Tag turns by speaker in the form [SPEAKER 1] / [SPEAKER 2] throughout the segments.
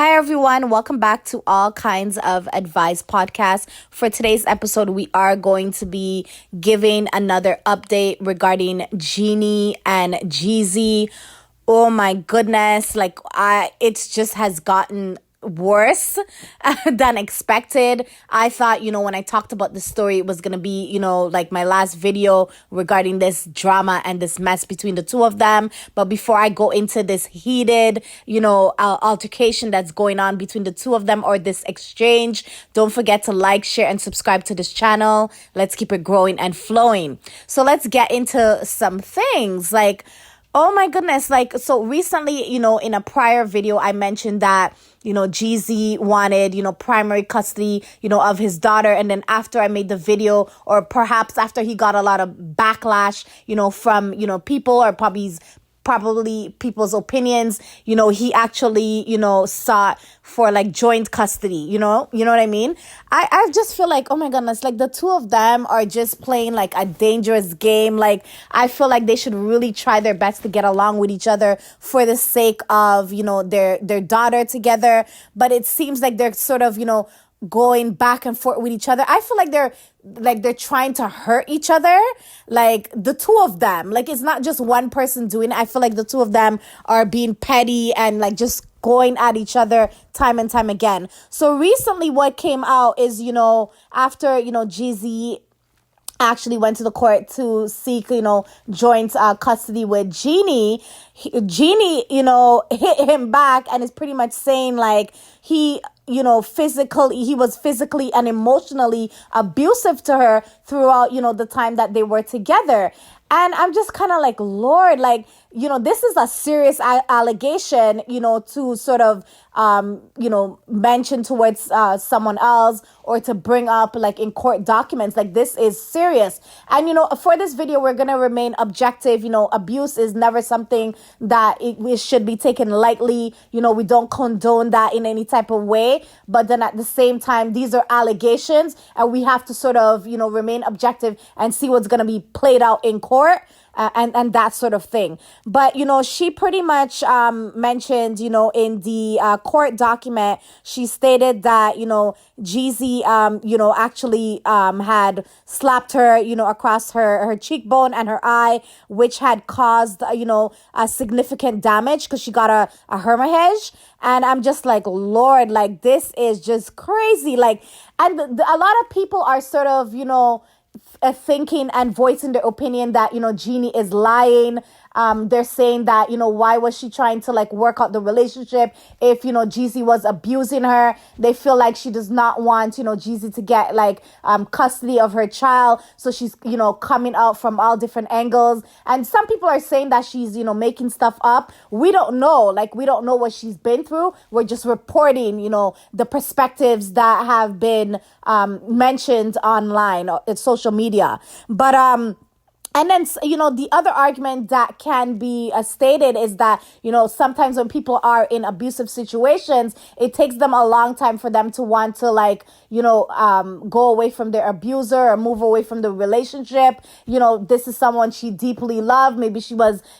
[SPEAKER 1] Hi, everyone. Welcome back to All Kinds of Advice podcast. For today's episode, we are going to be giving another update regarding Jeannie and Jeezy. Oh my goodness. It just has gotten worse than expected. I thought, when I talked about the story, it was going to be, like my last video regarding this drama and this mess between the two of them. But before I go into this heated, altercation that's going on between the two of them or this exchange, don't forget to like, share, and subscribe to this channel. Let's keep it growing and flowing. So let's get into some things oh my goodness. So recently, in a prior video, I mentioned that, Jeezy wanted, primary custody, of his daughter. And then after I made the video, or perhaps after he got a lot of backlash, from, people or probably people's opinions, he actually, sought for joint custody, you know what I mean? I just feel oh my goodness, the two of them are just playing a dangerous game. I feel they should really try their best to get along with each other for the sake of, their daughter together. But it seems they're sort of, going back and forth with each other. I feel they're trying to hurt each other, the two of them. It's not just one person doing it. I feel the two of them are being petty and just going at each other time and time again. So recently what came out is, after, Jeezy actually went to the court to seek, joint custody with Jeannie. Jeannie, hit him back and is pretty much saying he was physically and emotionally abusive to her throughout, the time that they were together. And I'm just kind of Lord, this is a serious allegation, to sort of, mention towards someone else or to bring up in court documents. This is serious. And, for this video, we're going to remain objective. Abuse is never something that it should be taken lightly. We don't condone that in any type of way. But then at the same time, these are allegations and we have to sort of, remain objective and see what's going to be played out in court. And that sort of thing. But, she pretty much mentioned, in the court document, she stated that, Jeezy, actually had slapped her, across her cheekbone and her eye, which had caused, a significant damage because she got a hemorrhage. And I'm just Lord, this is just crazy. And a lot of people are sort of, thinking and voicing their opinion that, Jeannie is lying. They're saying that, why was she trying to work out the relationship if, Jeezy was abusing her? They feel she does not want, Jeezy to get custody of her child. So she's, coming out from all different angles. And some people are saying that she's, making stuff up. We don't know. We don't know what she's been through. We're just reporting, the perspectives that have been mentioned online or social media. But and then, the other argument that can be stated is that, sometimes when people are in abusive situations, it takes them a long time for them to want to go away from their abuser or move away from the relationship. This is someone she deeply loved. Maybe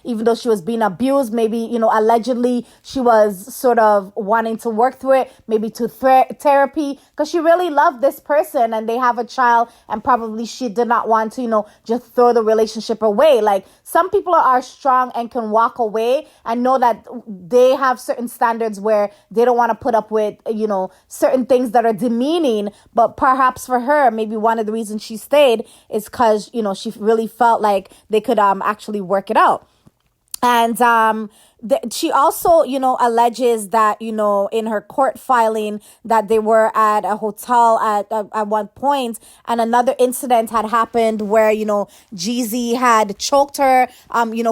[SPEAKER 1] even though she was being abused, maybe, allegedly she was sort of wanting to work through it, maybe to therapy, because she really loved this person and they have a child and probably she did not want to, just throw the relationship away. Some people are strong and can walk away and know that they have certain standards where they don't want to put up with, certain things that are demeaning. But perhaps for her, maybe one of the reasons she stayed is because, she really felt they could actually work it out. And she also, alleges that, in her court filing that they were at a hotel at one point, and another incident had happened where, Jeezy had choked her,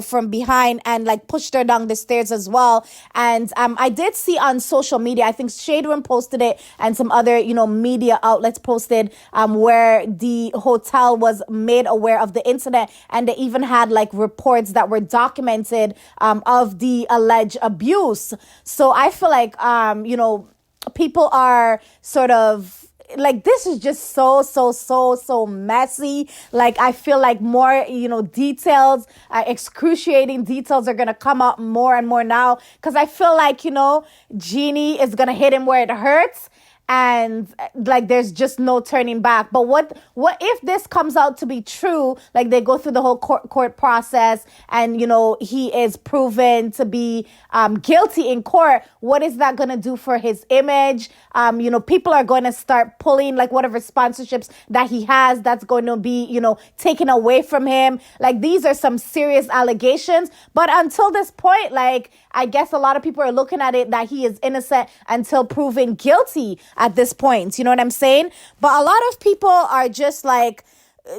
[SPEAKER 1] from behind and pushed her down the stairs as well. And I did see on social media, I think Shade Room posted it and some other, media outlets posted where the hotel was made aware of the incident, and they even had reports that were documented of the alleged abuse. So I feel people are sort of like, this is just so messy. Like, I feel like more, details, excruciating details are going to come out more and more now. Because I feel like, Jeannie is going to hit him where it hurts. And like, there's just no turning back. But what if this comes out to be true? Like, they go through the whole court process, and he is proven to be guilty in court. What is that going to do for his image? People are going to start pulling like whatever sponsorships that he has, that's going to be taken away from him. Like, these are some serious allegations. But until this point, like, I guess a lot of people are looking at it that he is innocent until proven guilty at this point. You know what I'm saying? But a lot of people are just like,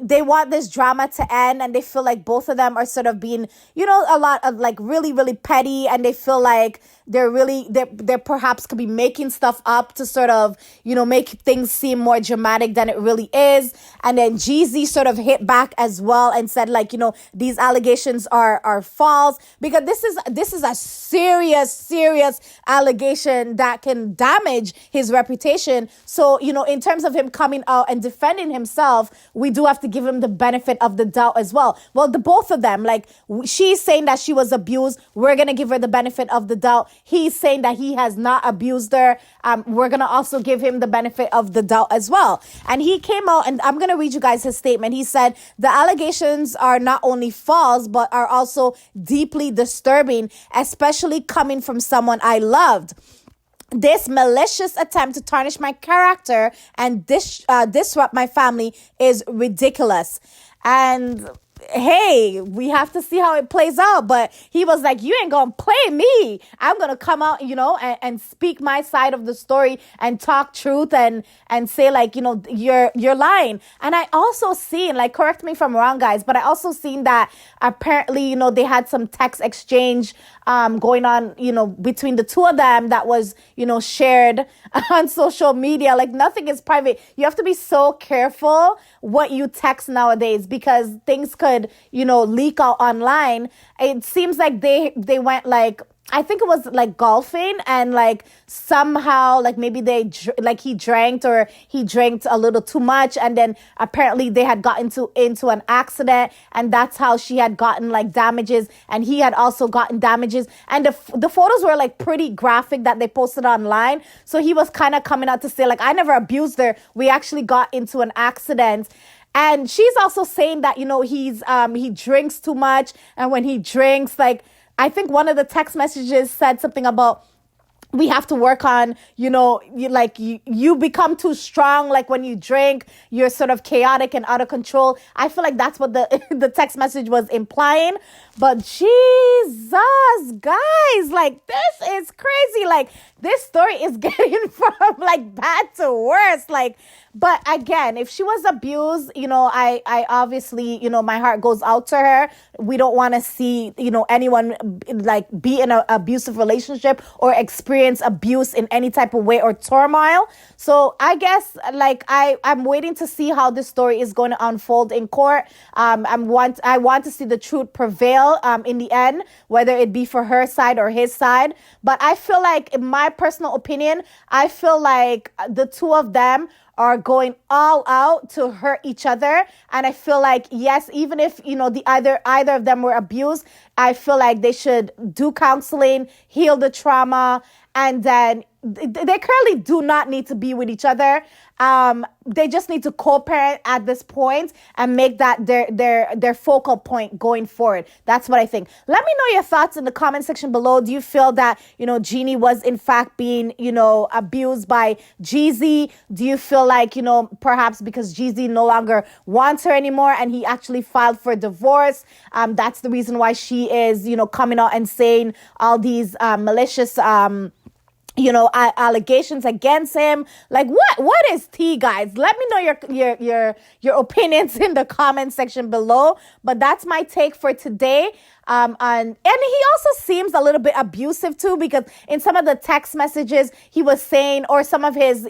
[SPEAKER 1] they want this drama to end, and they feel like both of them are sort of being, a lot of like really, really petty, and they feel like they're perhaps could be making stuff up to sort of, make things seem more dramatic than it really is. And then Jeezy sort of hit back as well and said, like, these allegations are false, because this is a serious allegation that can damage his reputation. So, in terms of him coming out and defending himself, we do have to give him the benefit of the doubt as well. Well, the both of them, like, she's saying that she was abused. We're going to give her the benefit of the doubt. He's saying that he has not abused her. We're going to also give him the benefit of the doubt as well. And he came out, and I'm going to read you guys his statement. He said, the allegations are not only false, but are also deeply disturbing, especially coming from someone I loved. This malicious attempt to tarnish my character and disrupt my family is ridiculous. And hey, we have to see how it plays out. But he was like, you ain't gonna play me. I'm gonna come out, and speak my side of the story and talk truth and say, like, you're lying. And I also seen, like, correct me if I'm wrong, guys, but I also seen that apparently, they had some text exchange going on, between the two of them that was, shared on social media. Like, nothing is private. You have to be so careful what you text nowadays, because things could, leak out online. It seems like they went, like, I think it was like golfing, and like somehow like maybe he drank a little too much, and then apparently they had gotten into an accident, and that's how she had gotten like damages, and he had also gotten damages, and the photos were like pretty graphic that they posted online. So he was kind of coming out to say, like, I never abused her. We actually got into an accident. And she's also saying that, he drinks too much, and when he drinks, like, I think one of the text messages said something about, we have to work on, you become too strong. Like, when you drink, you're sort of chaotic and out of control. I feel like that's what the text message was implying. But Jesus, guys, like, this is crazy. Like, this story is getting from like bad to worse. Like, but again, if she was abused, I obviously, my heart goes out to her. We don't want to see, anyone like be in an abusive relationship or experience abuse in any type of way or turmoil. So I guess, like, I'm waiting to see how this story is going to unfold in court. I want to see the truth prevail in the end, whether it be for her side or his side. But I feel like, in my personal opinion, I feel like the two of them are going all out to hurt each other. And I feel like, yes, even if, either of them were abused, I feel like they should do counseling, heal the trauma, and then they currently do not need to be with each other. They just need to co-parent at this point and make that their focal point going forward. That's what I think. Let me know your thoughts in the comment section below. Do you feel that, Jeannie was in fact being, abused by Jeezy? Do you feel like, perhaps because Jeezy no longer wants her anymore and he actually filed for divorce, that's the reason why she is, coming out and saying all these malicious allegations against him? Like, what is tea, guys? Let me know your opinions in the comment section below. But that's my take for today. And he also seems a little bit abusive too, because in some of the text messages he was saying, or some of his,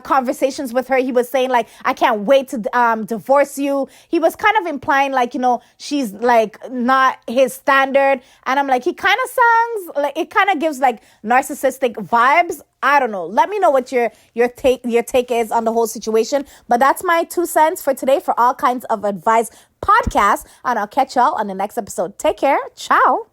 [SPEAKER 1] conversations with her, he was saying like, I can't wait to divorce you. He was kind of implying like, she's like not his standard. And I'm like, he kind of sounds like, it kind of gives like narcissistic vibes. I don't know. Let me know what your take is on the whole situation. But that's my 2 cents for today for All Kinds of Advice podcast. And I'll catch y'all on the next episode. Take care. Ciao.